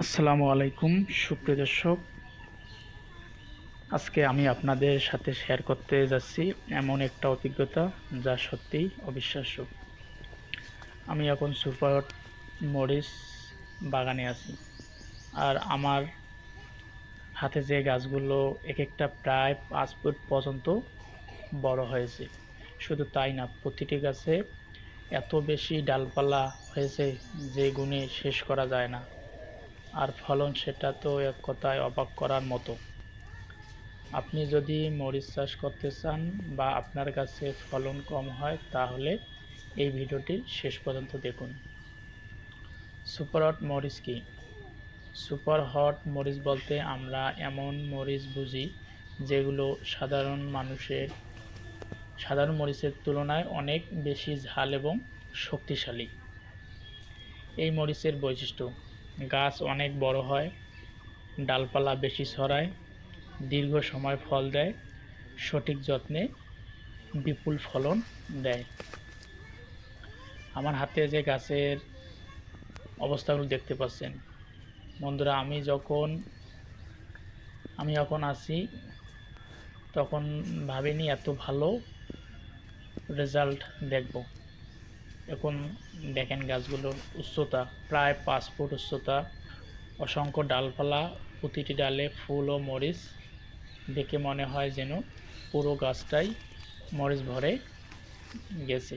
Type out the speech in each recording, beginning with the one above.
আসসালামু আলাইকুম সুপ্রিয় দর্শক। আজকে আমি আপনাদের সাথে শেয়ার করতে যাচ্ছি এমন একটা অভিজ্ঞতা যা সত্যিই অবিশ্বাস্য। আমি এখন সুপার মরিচ বাগানে আছি, আর আমার হাতে যে গাছগুলো এক একটা প্রায় 5 ফুট পর্যন্ত বড় হয়েছে। শুধু তাই না, প্রতিটি গাছে এত বেশি ডালপালা হয়েছে যে গুণে শেষ করা যায় না। আর ফলন, সেটা তো এক কথায় অবাক করার মতো। আপনি যদি মরিচ চাষ করতে চান বা আপনার কাছে ফলন কম হয়, তাহলে এই ভিডিওটি শেষ পর্যন্ত দেখুন। সুপার হট মরিচ কি? সুপার হট মরিচ বলতে আমরা এমন মরিচ বুঝি যেগুলো সাধারণ মরিচের তুলনায় অনেক বেশি ঝাল এবং শক্তিশালী। এই মরিচের বৈশিষ্ট্য: গাছ অনেক বড় হয়, ডালপালা বেশি ছড়ায়, দীর্ঘ সময় ফল দেয়, সঠিক যত্নে বিপুল ফলন দেয়। আমার হাতে যে গাছের অবস্থাগুলো দেখতে পাচ্ছেন বন্ধুরা, আমি যখন আছি তখন ভাবিনি এত ভালো রেজাল্ট দেখব। এখন দেখেন গাছগুলোর উচ্চতা প্রায় 5 ফুট উচ্চতা, অসংখ্য ডালপালা, প্রতিটি ডালে ফুল ও মরিচ। দেখে মনে হয় যেন পুরো গাছটাই মরিচ ভরে গেছে।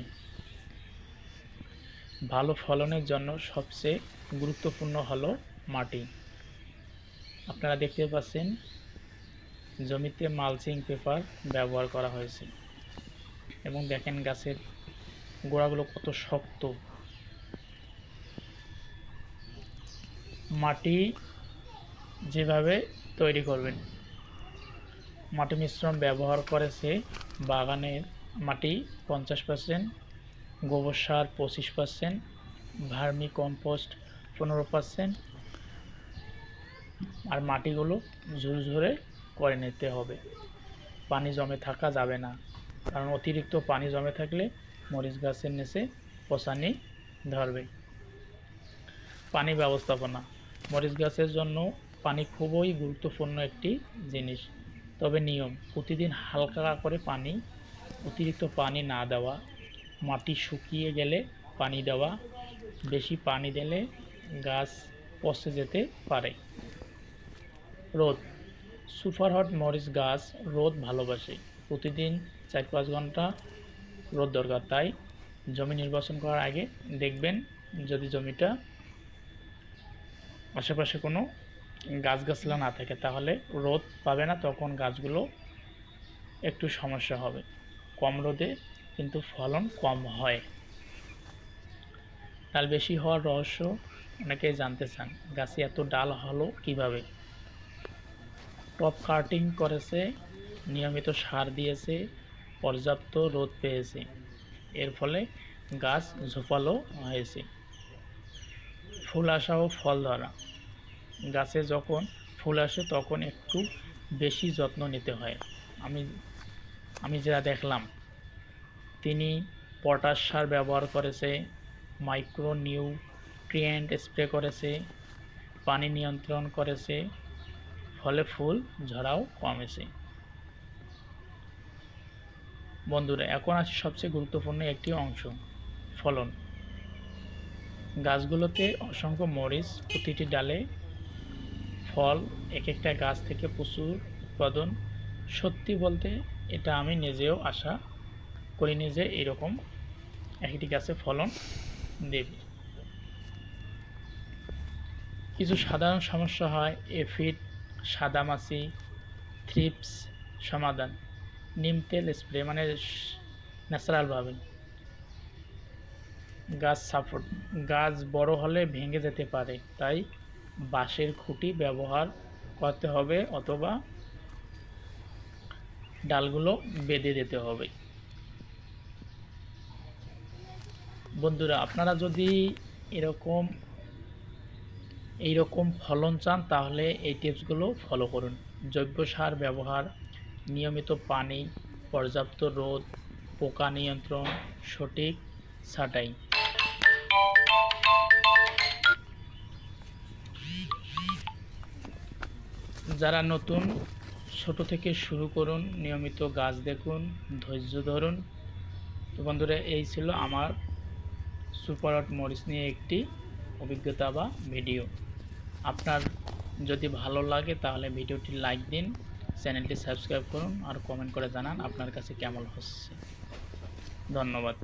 ভালো ফলনের জন্য সবচেয়ে গুরুত্বপূর্ণ হলো মাটি। আপনারা দেখতে পাচ্ছেন জমিতে মালচিং পেপার ব্যবহার করা হয়েছে, এবং দেখেন গাছের গোড়াগুলো কত শক্ত। মাটি যেভাবে তৈরি করবেন, মাটি মিশ্রণ ব্যবহার করেছে বাগানের মাটি 50%, গোবর সার 25%, ভার্মি কম্পোস্ট 15%। আর মাটিগুলো ঝুরঝুরে করে নিতে হবে। পানি জমে থাকা যাবে না, কারণ অতিরিক্ত পানি জমে থাকলে মরিচ গাছের নিচে পচানি ধরবে। পানি ব্যবস্থাপনা: মরিচ গাছের জন্য পানি খুবই গুরুত্বপূর্ণ একটি জিনিস। তবে নিয়ম: প্রতিদিন হালকা করে পানি, অতিরিক্ত পানি না দেওয়া, মাটি শুকিয়ে গেলে পানি দেওয়া। বেশি পানি দিলে গাছ পচে যেতে পারে। রোদ: সুপার হট মরিচ গাছ রোদ ভালোবাসে। প্রতিদিন 4-5 ঘন্টা রোদ দরকার। তাই জমি নির্বাচন করার আগে দেখবেন, যদি জমিটা আশেপাশে কোনো গাছগাছলা না থাকে, তাহলে রোদ পাবে না, তখন গাছগুলো একটু সমস্যা হবে। কম রোদে কিন্তু ফলন কম হয়। ডাল বেশি হওয়ার রহস্য অনেকেই জানতে চান। গাছে এত ডাল হলো কিভাবে? টপ কাটিং করেছে, নিয়মিত সার দিয়েছে, পর্যাপ্ত রোদ পেয়েছে। এর ফলে গাছ ঝোপালো হয়েছে। ফুল আসা ও ফল ধরা: গাছে যখন ফুল আসে তখন একটু বেশি যত্ন নিতে হয়। আমি যা দেখলাম, তিনি পটাশ সার ব্যবহার করেছে, মাইক্রো নিউট্রিয়েন্ট স্প্রে করেছে, পানি নিয়ন্ত্রণ করেছে, ফলে ফুল ঝরাও কমেছে। বন্ধুরা, এখন আছে সবচেয়ে গুরুত্বপূর্ণ একটি অংশ: ফলন। গাছগুলোতে অসংখ্য মরিচ, প্রতিটি ডালে ফল, এক একটা গাছ থেকে প্রচুর উৎপাদন। সত্যি বলতে এটা আমি নিজেও আশা করিনি যে এরকম একটি গাছে ফলন দেবে। কিছু সাধারণ সমস্যা হয়: এফিড, সাদামাছি, থ্রিপস। সমাধান: নিম তেল স্প্রে, মানে ন্যাচারালভাবে। গাছ সাপোর্ট: গাছ বড় হলে ভেঙে যেতে পারে, তাই বাঁশের খুঁটি ব্যবহার করতে হবে অথবা ডালগুলো বেঁধে দিতে হবে। বন্ধুরা, আপনারা যদি এইরকম ফলন চান, তাহলে এই টিপসগুলো ফলো করুন। জৈব সার ব্যবহার, নিয়মিত পানি, পর্যাপ্ত রোদ, পোকা নিয়ন্ত্রণ, সঠিক ছাঁটাই। যারা নতুন, ছোট থেকে শুরু করুন, নিয়মিত গাছ দেখুন, ধৈর্য ধরুন। তো বন্ধুরা, এই ছিল আমার সুপার হট মরিচ নিয়ে একটি অভিজ্ঞতা বা ভিডিও। আপনার যদি ভালো লাগে তাহলে ভিডিওটি লাইক দিন, চ্যানেলটি সাবস্ক্রাইব করুন আর কমেন্ট করে জানান আপনার কাছে কেমন হচ্ছে। ধন্যবাদ।